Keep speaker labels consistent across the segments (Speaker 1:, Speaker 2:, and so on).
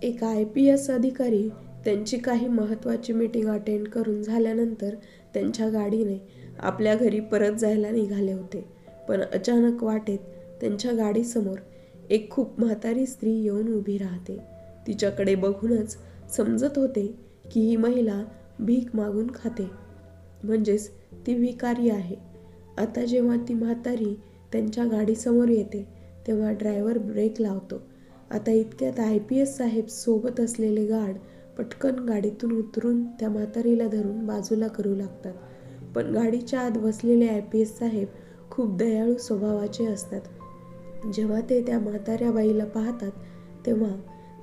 Speaker 1: एक IPS अधिकारी त्यांची काही महत्त्वाची मीटिंग अटेंड करून झाल्यानंतर त्यांच्या गाडीने आपल्या घरी परत जायला निघाले होते. पण अचानक वाटेत त्यांच्या गाडीसमोर एक खूप म्हातारी स्त्री येऊन उभी राहते. तिच्याकडे बघूनच समजत होते की ही महिला भीक मागून खाते, म्हणजेच ती भिकारी आहे. आता जेव्हा ती म्हातारी त्यांच्या गाडीसमोर येते तेव्हा ड्रायव्हर ब्रेक लावतो. आता इतक्यात IPS साहेब सोबत असलेले गार्ड पटकन गाडीतून उतरून त्या म्हातारीला धरून बाजूला करू लागतात. पण गाडीच्या आत बसलेले IPS साहेब खूप दयाळू स्वभावाचे असतात. जेव्हा ते त्या म्हाताऱ्या बाईला पाहतात तेव्हा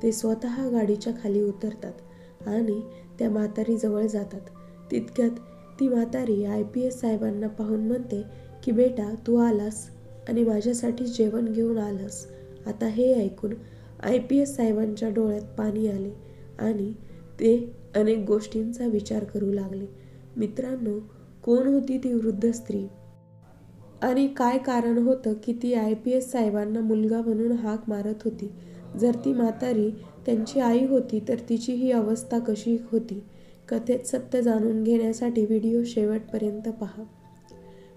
Speaker 1: ते स्वतः गाडीच्या खाली उतरतात आणि त्या म्हातारीजवळ जातात. तितक्यात ती म्हातारी IPS साहेबांना पाहून म्हणते की बेटा, तू आलास आणि माझ्यासाठी जेवण घेऊन आलास. आता हे ऐकून IPS साहेबांच्या डोळ्यात पाणी आले आणि ते अनेक गोष्टींचा विचार करू लागले. मित्रांनो, कोण होती ती वृद्ध स्त्री आणि काय कारण होतं की ती IPS साहेबांना मुलगा म्हणून हाक मारत होती? जर ती म्हातारी त्यांची आई होती तर तिची ही अवस्था कशी होती? कथेत सत्य जाणून घेण्यासाठी व्हिडिओ शेवटपर्यंत पहा.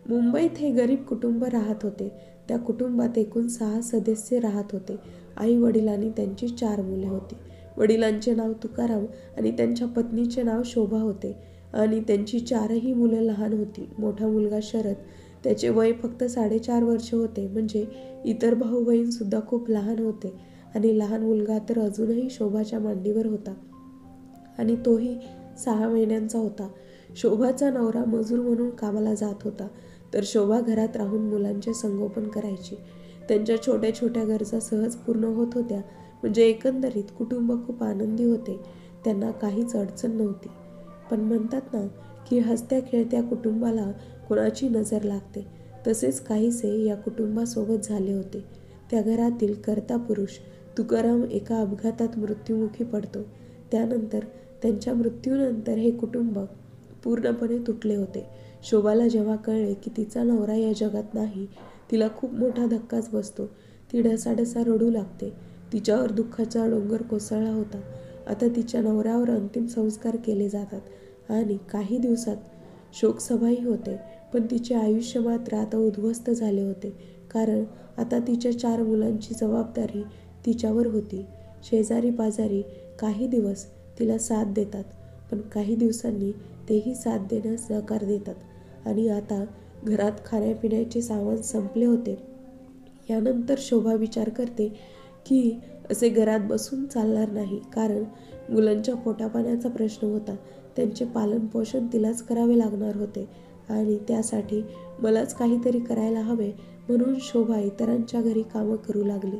Speaker 1: मुंबईत हे गरीब कुटुंब राहत होते. त्या कुटुंबात एकूण 6 सदस्य राहत होते. आई वडील आणि त्यांची 4 मुले होती. वडिलांचे नाव तुकाराम आणि त्यांच्या पत्नीचे नाव शोभा होते आणि त्यांची 4ही मुलं लहान होती. मोठा मुलगा शरद, त्याचे वय फक्त 4.5 वर्ष होते, म्हणजे इतर भाऊ बहीण सुद्धा खूप लहान होते आणि लहान मुलगा तर अजूनही शोभाच्या मांडीवर होता आणि तोही 6 महिन्यांचा होता. शोभाचा नवरा मजूर म्हणून कामाला जात होता तर शोभा घरात राहून मुलांचे संगोपन करायची. त्यांच्या छोट्या छोट्या गरजा सहज पूर्ण होत होत्या. म्हणजे एकंदरीत कुटुंब खूप आनंदी होते. त्यांना काहीच अडचण नव्हती. पण म्हणतात ना की हसत्या खेळत्या कुटुंबाला कोणाची नजर लागते, तसेच काहीसे या कुटुंबासोबत झाले होते. त्या घरातील कर्ता पुरुष तुकाराम एका अपघातात मृत्युमुखी पडतो. त्यानंतर त्यांच्या मृत्यूनंतर हे कुटुंब पूर्णपणे तुटले होते. शोभाला जेव्हा कळले की तिचा नवरा या जगात नाही, तिला खूप मोठा धक्काच बसतो. ती ढसाढसा रडू लागते. तिच्यावर दुःखाचा डोंगर कोसळला होता. आता तिच्या नवऱ्यावर अंतिम संस्कार केले जातात आणि काही दिवसात शोकसभाही होते. पण तिचे आयुष्य मात्र आता उद्ध्वस्त झाले होते, कारण आता तिच्या 4 मुलांची जबाबदारी तिच्यावर होती. शेजारी पाजारी काही दिवस तिला साथ देतात, पण काही दिवसांनी तेही साथ देण्यास नकार देतात आणि आता घरात खाण्यापिण्याचे सामान संपले होते. यानंतर शोभा विचार करते की असे घरात बसून चालणार नाही, कारण मुलांच्या पोटापाण्याचा प्रश्न होता. त्यांचे पालनपोषण तिलाच करावे लागणार होते आणि त्यासाठी मलाच काहीतरी करायला हवे, म्हणून शोभा इतरांच्या घरी कामं करू लागली.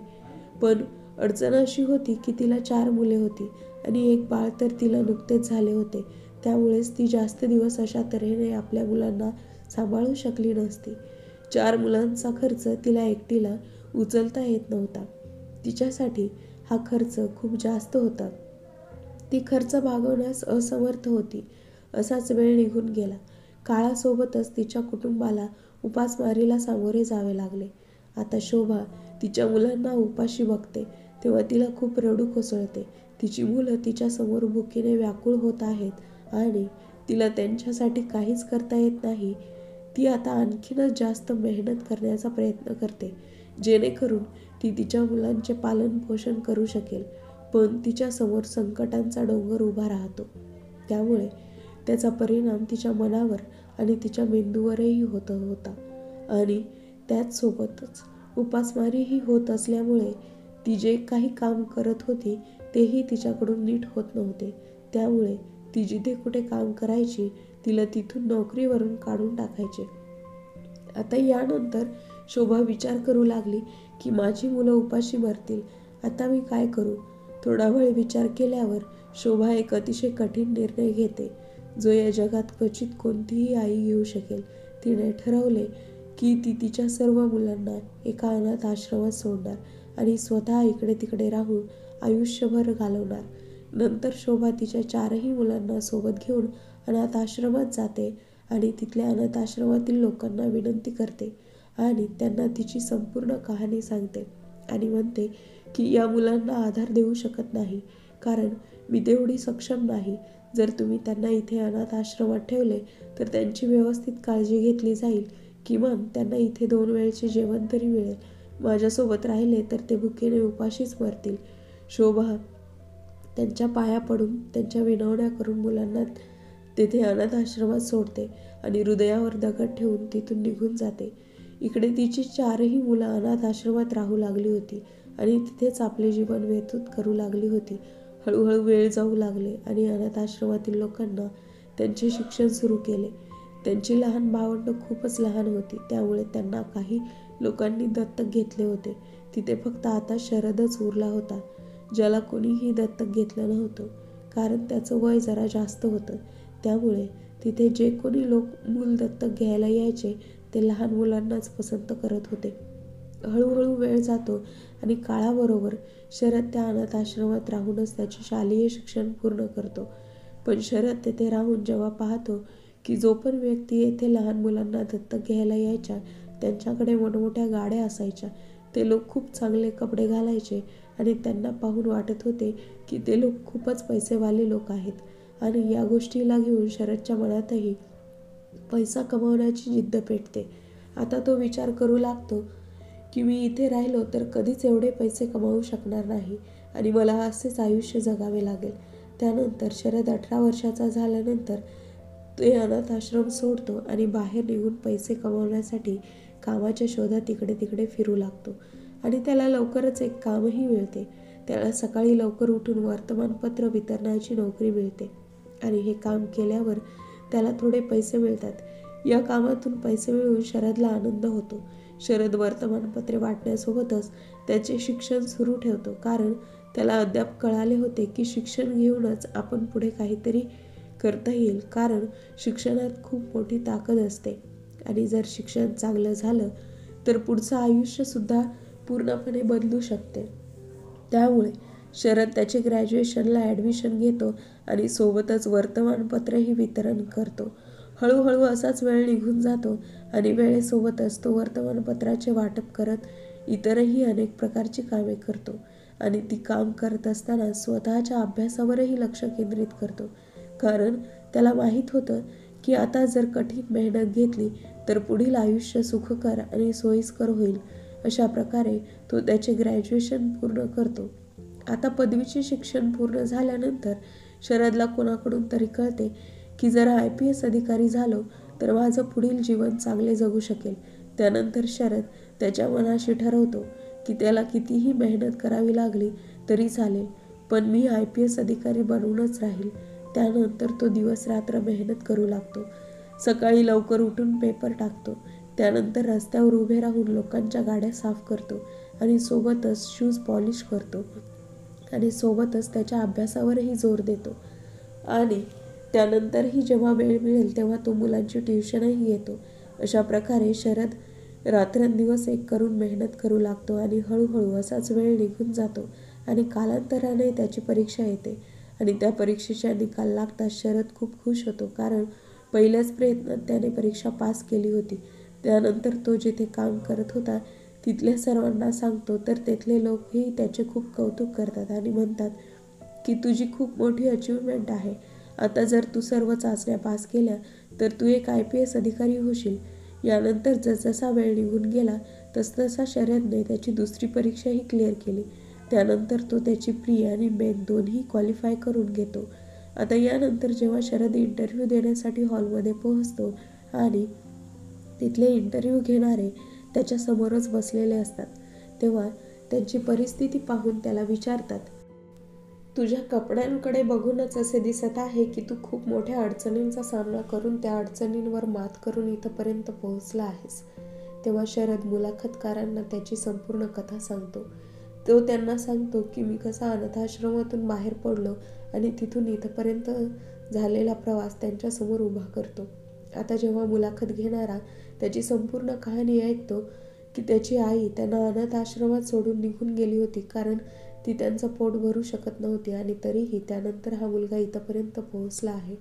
Speaker 1: पण अडचण अशी होती की तिला 4 मुले होती आणि एक बाळ तर तिला नुकतेच झाले होते. त्यामुळेच ती जास्त दिवस अशा तऱ्हेने आपल्या मुलांना सांभाळू शकली नसती. 4 मुलांचा खर्च तिला एकटीला उचलता येत नव्हता. तिच्यासाठी हा खर्च खूप जास्त होता. ती खर्च भागवण्यास असमर्थ होती. असाच वेळ निघून गेला. काळासोबतच तिच्या कुटुंबाला उपासमारीला सामोरे जावे लागले. आता शोभा तिच्या मुलांना उपाशी बघते तेव्हा तिला खूप रडू कोसळते. तिची मुलं तिच्यासमोर भुकेने व्याकुळ होत आहेत आणि तिला त्यांच्यासाठी काहीच करता येत नाही. ती आता आणखीनच जास्त मेहनत करण्याचा प्रयत्न करते, जेणेकरून ती तिच्या मुलांचे पालन पोषण करू शकेल. पण तिच्यासमोर संकटांचा डोंगर उभा राहतो. त्यामुळे त्याचा परिणाम तिच्या मनावर आणि तिच्या मेंदूवरही होत होता आणि त्याचसोबतच उपासमारीही होत असल्यामुळे ती जे काही काम करत होती तेही तिच्याकडून नीट होत नव्हते. त्यामुळे ती जिथे कुठे काम करायची तिला तिथून नोकरीवरून काढून टाकायचे. आता यानंतर शोभा विचार करू लागली की माझी मुलं उपाशी मरतील, आता मी काय करू? थोडा वेळ विचार केल्यावर शोभा एक अतिशय कठीण निर्णय घेते, जो या जगात क्वचित कोणतीही आई घेऊ शकेल. तिने ठरवले की ती तिच्या सर्व मुलांना एका अनाथ आश्रमात सोडणार आणि स्वतः इकडे तिकडे राहून आयुष्यभर घालवणार. नंतर शोभा तिच्या 4ही मुलांना सोबत घेऊन अनाथ आश्रमात जाते आणि तिथल्या अनाथ आश्रमातील लोकांना विनंती करते आणि त्यांना तिची संपूर्ण कहाणी सांगते आणि म्हणते की या मुलांना आधार देऊ शकत नाही, कारण मी तेवढी सक्षम नाही. जर तुम्ही त्यांना इथे अनाथ आश्रमात ठेवले तर त्यांची व्यवस्थित काळजी घेतली जाईल. किमान त्यांना इथे 2 वेळचे जेवण तरी मिळेल. माझ्यासोबत राहिले तर ते भुकेने उपाशीच मरतील. शोभा त्यांच्या पाया पडून त्यांच्या विनवण्या करून मुलांना तेथे अनाथ आश्रमात सोडते आणि हृदयावर दगड ठेवून तिथून निघून जाते. इकडे तिची 4ही मुलं अनाथ आश्रमात राहू लागली होती आणि तिथेच आपले जीवन व्यतीत करू लागली होती. हळूहळू वेळ जाऊ लागले आणि अनाथ आश्रमातील लोकांना त्यांचे शिक्षण सुरू केले. त्यांची लहान भावंडं खूपच लहान होती, त्यामुळे त्यांना काही लोकांनी दत्तक घेतले होते. तिथे फक्त आता शरदच उरला होता, ज्याला कोणीही दत्तक घेतलं नव्हतं, कारण त्याचं वय जरा जास्त होतं. त्यामुळे तिथे जे कोणी लोक मूल दत्तक घ्यायला यायचे ते लहान मुलांनाच पसंत करत होते. हळूहळू वेळ जातो आणि काळाबरोबर शरद त्या अनाथ आश्रमात राहूनच त्याचे शालेय शिक्षण पूर्ण करतो. पण शरद तेथे राहून जेव्हा पाहतो की जो पण व्यक्ती येथे लहान मुलांना दत्तक घ्यायला यायच्या त्यांच्याकडे मोठमोठ्या गाड्या असायच्या. ते लोक खूप चांगले कपडे घालायचे आणि त्यांना पाहून वाटत होते की ते लोक खूपच पैसेवाले लोक आहेत आणि या गोष्टीला घेऊन शरदच्या मनातही पैसा कमावण्याची जिद्द पेटते. आता तो विचार करू लागतो की मी इथे राहिलो तर कधीच एवढे पैसे कमावू शकणार नाही आणि मला असेच आयुष्य जगावे लागेल. त्यानंतर शरद 18 वर्षाचा झाल्यानंतर ते अनाथ आश्रम सोडतो आणि बाहेर निघून पैसे कमावण्यासाठी कामाच्या शोधात इकडे तिकडे फिरू लागतो आणि त्याला लवकरच एक कामही मिळते. त्याला सकाळी लवकर उठून वर्तमानपत्र वितरणाची नोकरी मिळते आणि हे काम केल्यावर त्याला थोडे पैसे मिळतात. या कामातून पैसे मिळवून शरदला आनंद होतो. शरद वर्तमानपत्रे वाटण्यासोबतच त्याचे शिक्षण सुरू ठेवतो, कारण त्याला अद्याप कळाले होते की शिक्षण घेऊनच आपण पुढे काहीतरी करता येईल, कारण शिक्षणात खूप मोठी ताकद असते आणि जर शिक्षण चांगलं झालं तर पुढचं आयुष्यसुद्धा पूर्णपणे बदलू शकते. त्यामुळे शरद त्याचे ग्रॅज्युएशनला ॲडमिशन घेतो आणि सोबतच वर्तमानपत्रही वितरण करतो. हळूहळू असाच वेळ निघून जातो आणि वेळेसोबतच तो वर्तमानपत्राचे वाटप करत इतरही अनेक प्रकारची कामे करतो आणि ती काम करत असताना स्वतःच्या अभ्यासावरही लक्ष केंद्रित करतो, कारण त्याला माहीत होतं की आता जर कठीण मेहनत घेतली तर पुढील आयुष्य सुखकर आणि सोयीस्कर होईल. अशा प्रकारे तो त्याचे ग्रॅज्युएशन पूर्ण करतो. आता पदवीचे शिक्षण पूर्ण झाल्यानंतर शरदला कोणाकडून तरी कळते की जर IPS अधिकारी झालो तर माझं पुढील जीवन चांगले जगू शकेल. त्यानंतर शरद त्याच्या मनाशी ठरवतो की त्याला कितीही मेहनत करावी लागली तरी चालेल, पण मी IPS अधिकारी बनूनच राहील. त्यानंतर तो दिवस रात्र मेहनत करू लागतो. सकाळी लवकर उठून पेपर टाकतो, त्यानंतर रस्त्यावर उभे राहून लोकांच्या गाड्या साफ करतो आणि सोबतच शूज पॉलिश करतो आणि सोबतच त्याच्या अभ्यासावरही जोर देतो आणि त्यानंतरही जेव्हा वेळ मिळेल तेव्हा तो मुलांची ट्युशनही घेतो. अशा प्रकारे शरद रात्रंदिवस एक करून मेहनत करू लागतो आणि हळूहळू असाच वेळ निघून जातो आणि कालांतराने त्याची परीक्षा येते आणि त्या परीक्षेचा निकाल लागताच शरद खूप खुश होतो, कारण पहिल्याच प्रयत्नात त्याने परीक्षा पास केली होती. त्यानंतर तो जिथे काम करत होता तिथल्या सर्वांना सांगतो, तर तिथले लोकही त्याचे खूप कौतुक करतात आणि म्हणतात की तुझी खूप मोठी अचीवमेंट आहे. आता जर तू सर्व चाचण्या पास केल्या तर तू एक IPS अधिकारी होशील. यानंतर जसजसा वेळ निघून गेला तसतसा शरदने त्याची दुसरी परीक्षाही क्लिअर केली. त्यानंतर तो त्याची प्री आणि मेन दोन्ही क्वालिफाय करून घेतो. आता यानंतर जेव्हा शरद इंटरव्ह्यू देण्यासाठी हॉलमध्ये पोहोचतो आणि तिथले इंटरव्ह्यू घेणारे त्याच्या समोरच बसलेले असतात, तेव्हा त्यांची परिस्थिती पाहून त्याला विचारतात, तुझ्या कपड्यांकडे बघूनच असे दिसत आहे की तू खूप मोठ्या अडचणींचा सामना करून त्या अडचणींवर मात करून इथंपर्यंत पोहोचला आहेस. तेव्हा शरद मुलाखतकारांना त्याची संपूर्ण कथा सांगतो. तो त्यांना सांगतो की मी कसा अनाथाश्रमातून बाहेर पडलो आणि तिथून इथंपर्यंत झालेला प्रवास त्यांच्यासमोर उभा करतो. आता जेव्हा मुलाखत घेणारा त्याची संपूर्ण कहाणी ऐकतो की त्याची आई त्यांना अनाथ आश्रमात सोडून निघून गेली होती, कारण ती त्यांचं पोट भरू शकत नव्हती आणि तरीही त्यानंतर हा मुलगा इथंपर्यंत पोहोचला आहे.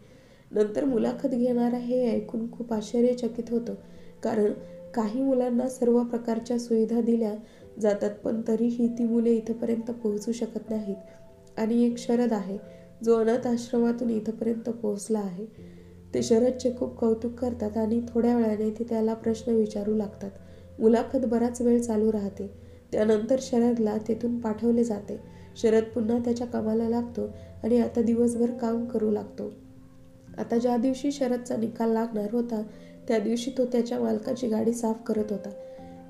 Speaker 1: नंतर मुलाखत घेणारा हे ऐकून खूप आश्चर्यचकित होतो, कारण काही मुलांना सर्व प्रकारच्या सुविधा दिल्या जातात पण तरीही ती मुले इथंपर्यंत पोहोचू शकत नाहीत आणि एक शरद आहे जो अनाथ आश्रमातून इथपर्यंत पोहोचला आहे. ते शरदचे खूप कौतुक करतात आणि थोड्या वेळाने ते त्याला प्रश्न विचारू लागतात. मुलाखत बराच वेळ चालू राहते. त्यानंतर शरदला तेथून पाठवले जाते. शरद पुन्हा त्याच्या कामाला लागतो आणि आता दिवसभर काम करू लागतो. आता ज्या दिवशी शरदचा निकाल लागणार होता त्या दिवशी तो त्याच्या मालकाची गाडी साफ करत होता.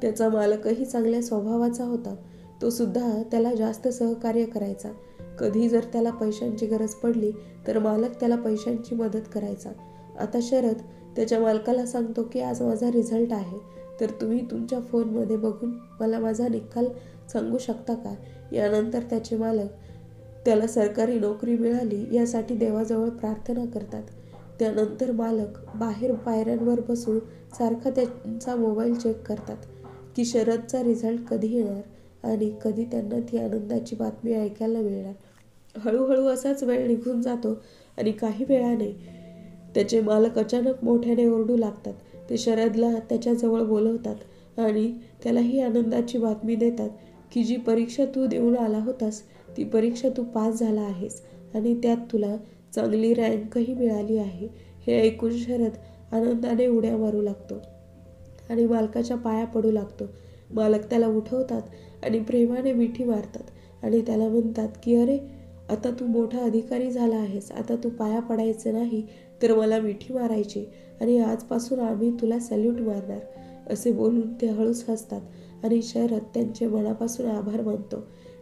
Speaker 1: त्याचा मालकही चांगल्या स्वभावाचा होता. तो सुद्धा त्याला जास्त सहकार्य करायचा. कधी जर त्याला पैशांची गरज पडली तर मालक त्याला पैशांची मदत करायचा. आता शरद त्याच्या मालकाला सांगतो की आज माझा रिझल्ट आहे, तर तुम्ही तुमच्या फोनमध्ये बघून मला माझा निकाल सांगू शकता का? यानंतर त्याचे मालक त्याला सरकारी नोकरी मिळाली यासाठी देवाजवळ प्रार्थना करतात. त्यानंतर मालक बाहेर पायऱ्यांवर बसून सारखा त्यांचा मोबाईल चेक करतात की शरदचा रिझल्ट कधी येणार आणि कधी त्यांना ती आनंदाची बातमी ऐकायला मिळणार. हळूहळू असाच वेळ निघून जातो आणि काही वेळाने त्याचे मालक अचानक मोठ्याने ओरडू लागतात. ते शरदला त्याच्याजवळ बोलवतात आणि त्याला ही आनंदाची बातमी देतात की जी परीक्षा तू देऊन आला होतास ती परीक्षा तू पास झाला आहेस आणि त्यात तुला चांगली रँकही मिळाली आहे. हे ऐकून शरद आनंदाने उड्या मारू लागतो आणि मालकाच्या पाया पडू लागतो. मालक त्याला उठवतात आणि प्रेमाने मिठी मारतात आणि त्याला म्हणतात की अरे, आता तू मोठा अधिकारी झाला आहेस. आता तू पाया पडायचे नाही तर मला मिठी मारायची आणि आजपासून आम्ही तुला सॅल्यूट मारणार. असे बोलून ते हळूच हसतात आणि शरद त्यांचे मनापासून आभार मानतो.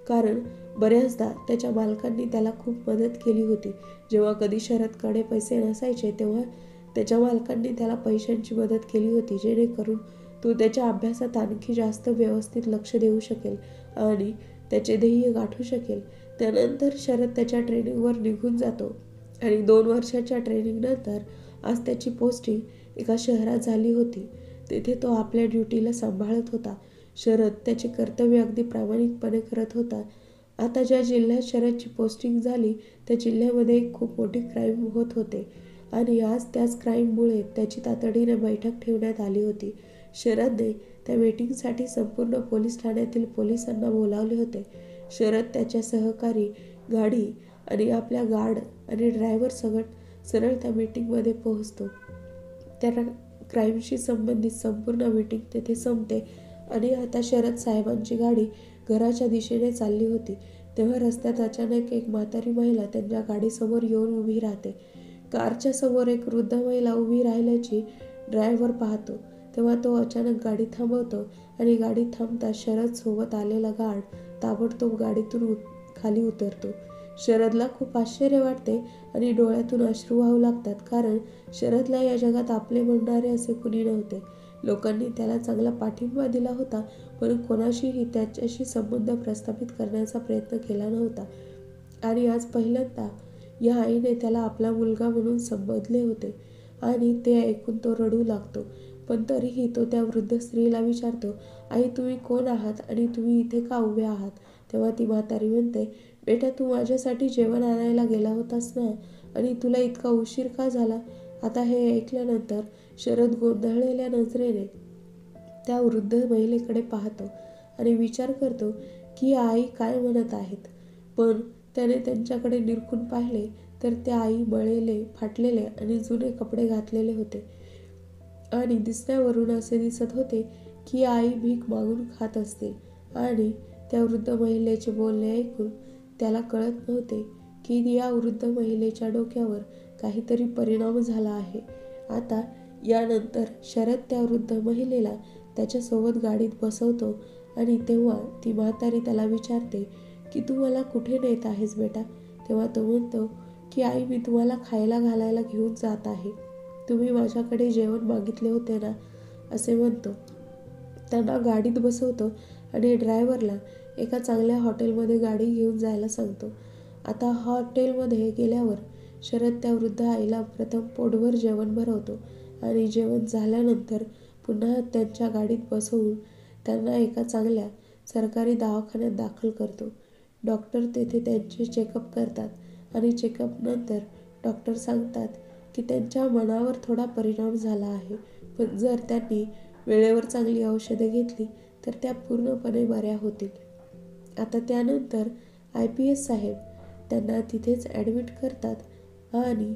Speaker 1: कारण बऱ्याचदा त्याच्या मालकांनी त्याला खूप मदत केली होती. जेव्हा कधी शरदकडे पैसे नसायचे तेव्हा त्याच्या मालकांनी त्याला पैशांची मदत केली होती, जेणेकरून तो त्याच्या अभ्यासात आणखी जास्त व्यवस्थित लक्ष देऊ शकेल आणि त्याचे ध्येय गाठू शकेल. त्यानंतर शरद त्याच्या ट्रेनिंगवर निघून जातो आणि 2 वर्षाच्या ट्रेनिंगनंतर आज त्याची पोस्टिंग एका शहरात झाली होती. तेथे तो आपल्या ड्युटीला सांभाळत होता. शरद त्याचे कर्तव्य अगदी प्रामाणिकपणे करत होता. आता ज्या जिल्ह्यात शरदची पोस्टिंग झाली त्या जिल्ह्यामध्ये एक खूप मोठी क्राईम होत होते आणि आज त्याच क्राईममुळे त्याची तातडीने बैठक ठेवण्यात आली होती. शरदने त्या मीटिंगसाठी संपूर्ण पोलीस ठाण्यातील पोलिसांना बोलावले होते. शरद त्याच्या सहकारी, गाडी आणि आपल्या गार्ड आणि ड्रायव्हर सगट सरळ त्या मीटिंगमध्ये पोहोचतो. त्या क्राईमशी संबंधित संपूर्ण मीटिंग तेथे संपते आणि आता शरद साहेबांची गाडी घराच्या दिशेने चालली होती. तेव्हा रस्त्यात अचानक एक म्हातारी महिला त्यांच्या गाडीसमोर येऊन उभी राहते. कारच्या समोर एक वृद्ध महिला उभी राहिल्याची ड्रायव्हर पाहतो. तेव्हा तो अचानक गाडी थांबवतो आणि गाडी थांबताच शरद सोबत आलेला गार्ड ताबडतोब गाडीतून खाली उतरतो. शरदला खूप आश्चर्य वाटते आणि डोळ्यातून अश्रू वाहू लागतात, कारण शरदला या जगात आपले म्हणणारे असे कुणी नव्हते. लोकांनी त्याला चांगला पाठिंबा दिला होता, पण कोणाशीही त्याच्याशी संबंध प्रस्थापित करण्याचा प्रयत्न केला नव्हता. आणि आज पहिल्यांदा या आईने त्याला आपला मुलगा म्हणून संबोधले होते आणि ते ऐकून तो रडू लागतो. पण तरीही तो त्या वृद्ध स्त्रीला विचारतो, आई तुम्ही कोण आहात आणि तुम्ही इथे का उभे आहात? तेव्हा ती म्हातारी म्हणते, बेटा तू माझ्यासाठी जेवण आणायला गेला होतास ना, आणि तुला इतका उशीर का झाला? आता हे ऐकल्यानंतर शरद गोंधळलेल्या नजरेने त्या वृद्ध महिलेकडे पाहतो आणि विचार करतो की आई काय म्हणत आहेत. पण त्याने त्यांच्याकडे निरखून पाहिले तर त्या आई मळलेले, फाटलेले आणि जुने कपडे घातलेले होते आणि दिसण्यावरून असे दिसत होते की आई भीक मागून खात असतील. आणि त्या वृद्ध महिलेचे बोलणे ऐकून त्याला कळत नव्हते की या वृद्ध महिलेच्या डोक्यावर काहीतरी परिणाम झाला आहे. आता यानंतर शरद त्या वृद्ध महिलेला त्याच्यासोबत गाडीत बसवतो आणि तेव्हा ती म्हातारी त्याला विचारते की तू मला कुठे नेत आहेस बेटा? तेव्हा तो म्हणतो की आई मी तुम्हाला खायला घालायला घेऊन जात आहे. तुम्ही माझ्याकडे जेवण मागितले होते ना, असे म्हणतो. त्यांना गाडीत बसवतो आणि ड्रायव्हरला एका चांगल्या हॉटेलमध्ये गाडी घेऊन जायला सांगतो. आता हॉटेलमध्ये गेल्यावर शरद त्या वृद्ध आईला प्रथम पोटभर जेवण भरवतो आणि जेवण झाल्यानंतर पुन्हा त्यांच्या गाडीत बसवून त्यांना एका चांगल्या सरकारी दवाखान्यात दाखल करतो. डॉक्टर तेथे त्यांचे चेकअप करतात आणि चेकअपनंतर डॉक्टर सांगतात की त्यांच्या मनावर थोडा परिणाम झाला आहे, पण जर त्यांनी वेळेवर चांगली औषधे घेतली तर त्या पूर्णपणे बऱ्या होतील. आता त्यानंतर IPS साहेब त्यांना तिथेच ॲडमिट करतात आणि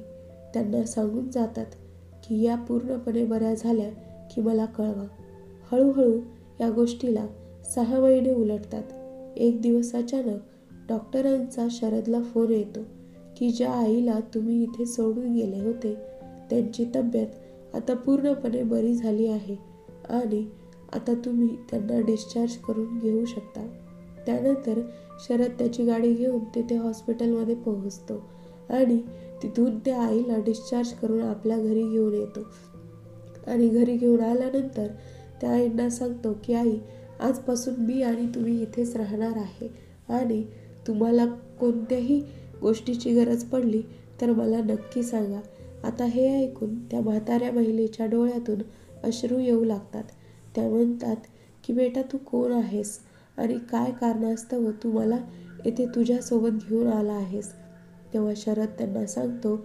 Speaker 1: त्यांना सांगून जातात की या पूर्णपणे बऱ्या झाल्या की मला कळवा. हळूहळू या गोष्टीला 6 महिने उलटतात. एक दिवस अचानक डॉक्टरांचा शरदला फोन येतो की ज्या आईला तुम्ही इथे सोडून गेले होते त्यांची तब्येत आता पूर्णपणे बरी झाली आहे आणि आता तुम्ही त्यांना डिस्चार्ज करून घेऊ शकता. त्यानंतर शरद त्याची गाडी घेऊन तिथे हॉस्पिटलमध्ये पोहोचतो आणि तिथून त्या आईला डिस्चार्ज करून आपल्या घरी घेऊन येतो. आणि घरी घेऊन आल्यानंतर त्या आईंना सांगतो की आई, आजपासून मी आणि तुम्ही इथेच राहणार आहे आणि तुम्हाला कोणत्याही गोष्टीची गरज पडली तर मला नक्की सांगा. आता हे ऐकून त्या म्हाताऱ्या महिलेच्या डोळ्यातून अश्रू येऊ लागतात. त्या म्हणतात की बेटा, तू कोण आहेस आणि काय कारणास्तव तू मला येथे तुझ्यासोबत घेऊन आला आहेस. तेव्हा शरद त्यांना सांगतो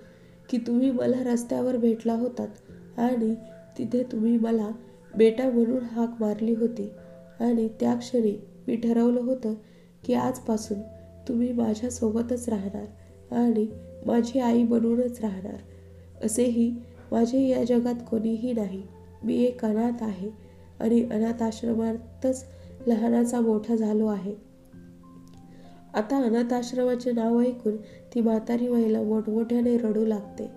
Speaker 1: की तुम्ही मला रस्त्यावर भेटला होतात आणि तिथे तुम्ही मला बेटा म्हणून हाक मारली होती आणि त्या क्षणी मी ठरवलं होतं की आजपासून तुम्ही माझ्यासोबतच राहणार आणि माझी आई बनूनच राहणार. असेही माझे या जगात कोणीही नाही. मी एक अनाथ आहे आणि अनाथ आश्रमातच लहानाचा मोठा झालो आहे. आता अनाथ आश्रमाचे नाव ऐकून ती म्हातारी महिला मोठमोठ्याने रडू लागते.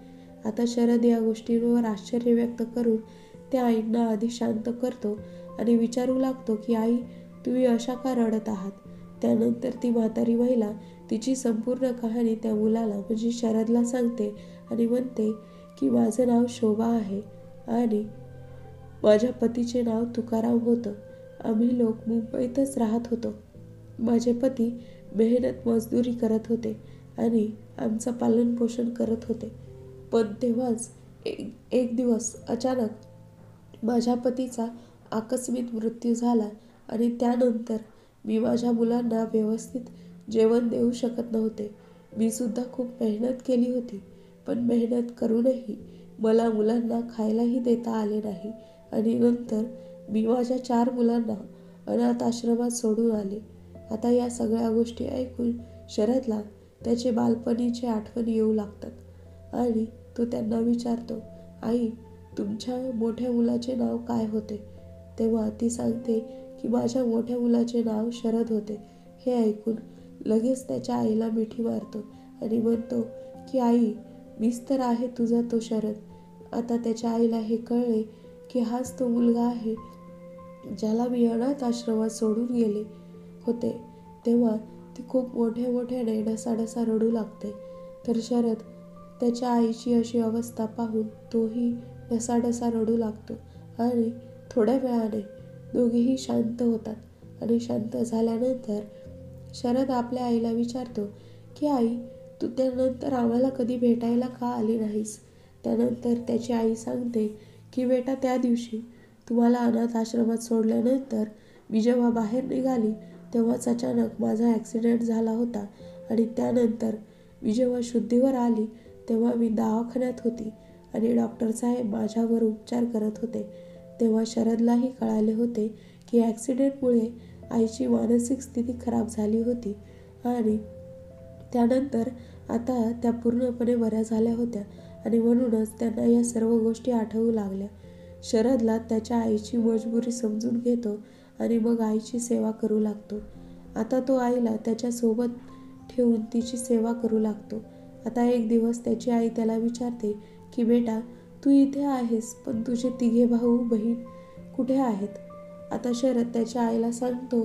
Speaker 1: आता शरद या गोष्टींवर आश्चर्य व्यक्त करून त्या आईंना आधी शांत करतो आणि विचारू लागतो की आई, तुम्ही अशा का रडत आहात. त्यानंतर ती म्हातारी महिला तिची संपूर्ण कहाणी त्या मुलाला म्हणजे शरदला सांगते आणि म्हणते की माझं नाव शोभा आहे आणि माझ्या पतीचे नाव तुकाराम होतं. आम्ही लोक मुंबईतच राहत होतो. माझे पती मेहनत मजदुरी करत होते आणि आमचं पालनपोषण करत होते. पण तेव्हाच एक दिवस अचानक माझ्या पतीचा आकस्मिक मृत्यू झाला आणि त्यानंतर मी माझ्या मुलांना व्यवस्थित जेवण देऊ शकत नव्हते. मी सुद्धा खूप मेहनत केली होती, पण मेहनत करूनही मला मुलांना खायलाही देता आले नाही आणि नंतर मी माझ्या 4 मुलांना अनाथ आश्रमात सोडून आले. आता या सगळ्या गोष्टी ऐकून शरदला त्याचे बालपणीचे आठवण येऊ लागतात आणि तो त्यांना विचारतो, आई, तुमच्या मोठ्या मुलाचे नाव काय होते. तेव्हा ती सांगते की माझ्या मोठ्या मुलाचे नाव शरद होते. हे ऐकून लगेच त्याच्या आईला मिठी मारतो आणि म्हणतो की आई, मीच तर आहे तुझा तो शरद. आता त्याच्या आईला हे कळले की हाच तो मुलगा आहे ज्याला मी अनाथ आश्रमात सोडून गेले होते. तेव्हा ती खूप मोठ्याने ढसाढसा रडू लागते. तर शरद त्याच्या आईची अशी अवस्था पाहून तोही ढसाढसा रडू लागतो आणि थोड्या वेळाने दोघेही शांत होतात आणि शांत झाल्यानंतर शरद आपल्या आईला विचारतो की आई, तू त्यानंतर आम्हाला कधी भेटायला का आली नाहीस. त्यानंतर त्याची आई सांगते की बेटा, त्या दिवशी तुम्हाला अनाथ आश्रमात सोडल्यानंतर मी जेव्हा बाहेर निघाली तेव्हाच अचानक माझा ॲक्सिडेंट झाला होता आणि त्यानंतर मी जेव्हा शुद्धीवर आली तेव्हा मी दवाखान्यात होती आणि डॉक्टर साहेब माझ्यावर उपचार करत होते. तेव्हा शरदलाही कळाले होते की ॲक्सिडेंटमुळे आईची मानसिक स्थिती खराब झाली होती आणि त्यानंतर आता त्या पूर्णपणे बऱ्या झाल्या होत्या आणि म्हणूनच त्यांना या सर्व गोष्टी आठवू लागल्या. शरदला त्याच्या आईची मजबुरी समजून घेतो आणि मग आईची सेवा करू लागतो. आता तो आईला त्याच्यासोबत ठेवून तिची सेवा करू लागतो. आता एक दिवस त्याची आई त्याला विचारते की बेटा, तू इथे आहेस पण तुझे 3 भाऊ बहीण कुठे आहेत. आता शरद त्याच्या आईला सांगतो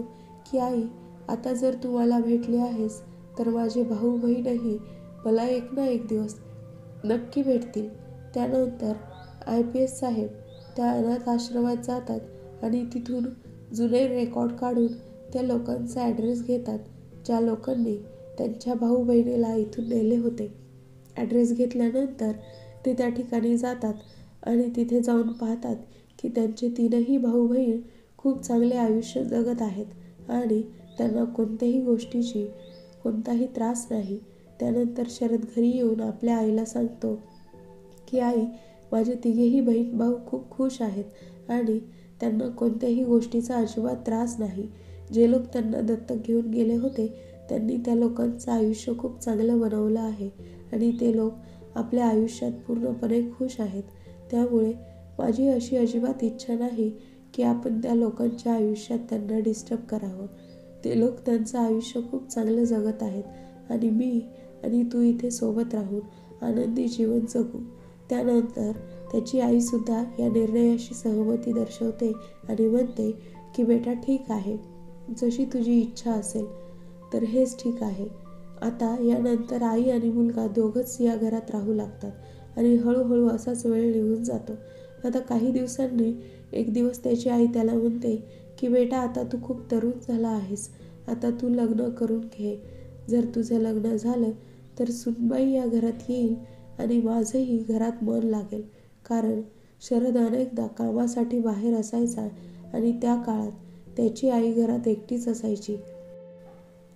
Speaker 1: की आई, आता जर तू मला भेटली आहेस तर माझे भाऊ बहीणही मला एक ना एक दिवस नक्की भेटतील. त्यानंतर IPS साहेब त्या अनाथ आश्रमात जातात आणि तिथून जुने रेकॉर्ड काढून त्या लोकांचा ॲड्रेस घेतात ज्या लोकांनी त्यांच्या भाऊ बहिणीला इथून नेले होते. ॲड्रेस घेतल्यानंतर ते त्या ठिकाणी जातात आणि तिथे जाऊन पाहतात की त्यांचे 3ही भाऊ बहीण खूप चांगले आयुष्य जगत आहेत आणि त्यांना कोणत्याही गोष्टीची कोणताही त्रास नाही. त्यानंतर शरद घरी येऊन आपल्या आईला सांगतो की आई, माझे 3ही बहीण भाऊ खूप खुश आहेत आणि त्यांना कोणत्याही गोष्टीचा अजिबात त्रास नाही. जे लोक त्यांना दत्तक घेऊन गेले होते त्यांनी त्या लोकांचं आयुष्य खूप चांगलं बनवलं आहे आणि ते लोक आपल्या आयुष्यात पूर्णपणे खुश आहेत. त्यामुळे माझी अशी अजिबात इच्छा नाही की आपण त्या लोकांच्या आयुष्यात त्यांना डिस्टर्ब करावं. ते लोक त्यांचं आयुष्य खूप चांगलं जगत आहेत आणि मी आणि तू इथे सोबत राहून आनंदी जीवन जगू. त्यानंतर त्याची आईसुद्धा या निर्णयाशी सहमती दर्शवते आणि म्हणते की बेटा ठीक आहे, जशी तुझी इच्छा असेल तर हेच ठीक आहे. आता यानंतर आई आणि मुलगा दोघंच या घरात राहू लागतात आणि हळूहळू असाच वेळ निघून जातो. आता काही दिवसांनी एक दिवस त्याची आई त्याला म्हणते की बेटा आता तू खूप तरुण झाला आहेस, आता तू लग्न करून घे. जर तुझं लग्न झालं तर सुनबाई या घरात येईल आणि माझंही घरात मन लागेल. कारण शरद अनेकदा कामासाठी बाहेर असायचा आणि त्या काळात त्याची आई घरात एकटीच असायची.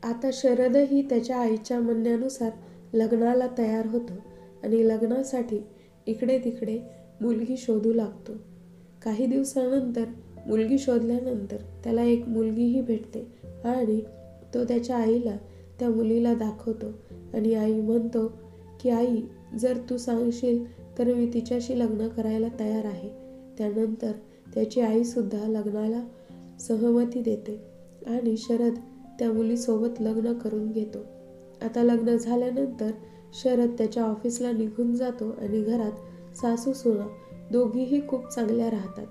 Speaker 1: आता शरदही त्याच्या आईच्या म्हणण्यानुसार लग्नाला तयार होतो आणि लग्नासाठी इकडे तिकडे मुलगी शोधू लागतो. काही दिवसानंतर मुलगी शोधल्यानंतर त्याला एक मुलगीही भेटते आणि तो त्याच्या आईला त्या मुलीला दाखवतो आणि आई म्हणतो की आई, जर तू सांगशील तर मी तिच्याशी लग्न करायला तयार आहे. त्यानंतर त्याची आईसुद्धा लग्नाला सहमती देते आणि शरद त्या मुलीसोबत लग्न करून घेतो. आता लग्न झाल्यानंतर शरद त्याच्या ऑफिसला निघून जातो आणि घरात सासू सुना दोघीही खूप चांगल्या राहतात.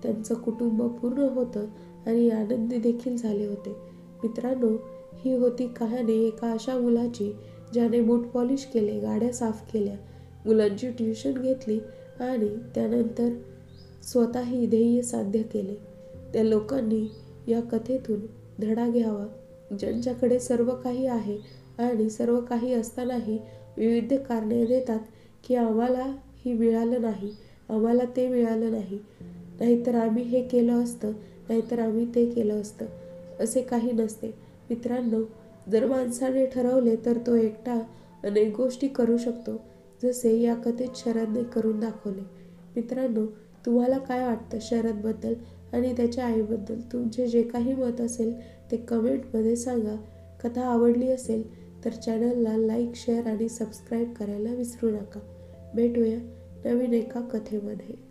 Speaker 1: त्यांचं कुटुंब पूर्ण होतं आणि आनंदी देखील झाले होते. मित्रांनो, ही होती कहाणी एका अशा मुलाची ज्याने बूट पॉलिश केले, गाड्या साफ केल्या, मुलांची ट्युशन घेतली आणि त्यानंतर स्वतःही ध्येय साध्य केले. त्या लोकांनी या कथेतून धडा घ्यावा, ज्यांच्याकडे सर्व काही आहे आणि सर्व काही असतानाही विविध कारणे देतात की आम्हाला ही मिळालं नाही, आम्हाला ते मिळालं नाही, नाहीतर आम्ही हे केलं असतं, नाहीतर आम्ही ते केलं असतं. असे काही नसते. मित्रांनो, जर माणसाने ठरवले तर तो एकटा अनेक गोष्टी करू शकतो, जसे या कथेत शरदने करून दाखवले. मित्रांनो, तुम्हाला काय वाटतं शरदबद्दल आणि त्याच्या आईबद्दल? तुमचे जे काही मत असेल ते कमेंटमध्ये सांगा. कथा आवडली असेल तर चॅनलला लाईक, शेअर आणि सबस्क्राईब करायला विसरू नका. भेटूया नवीन एका कथेमध्ये.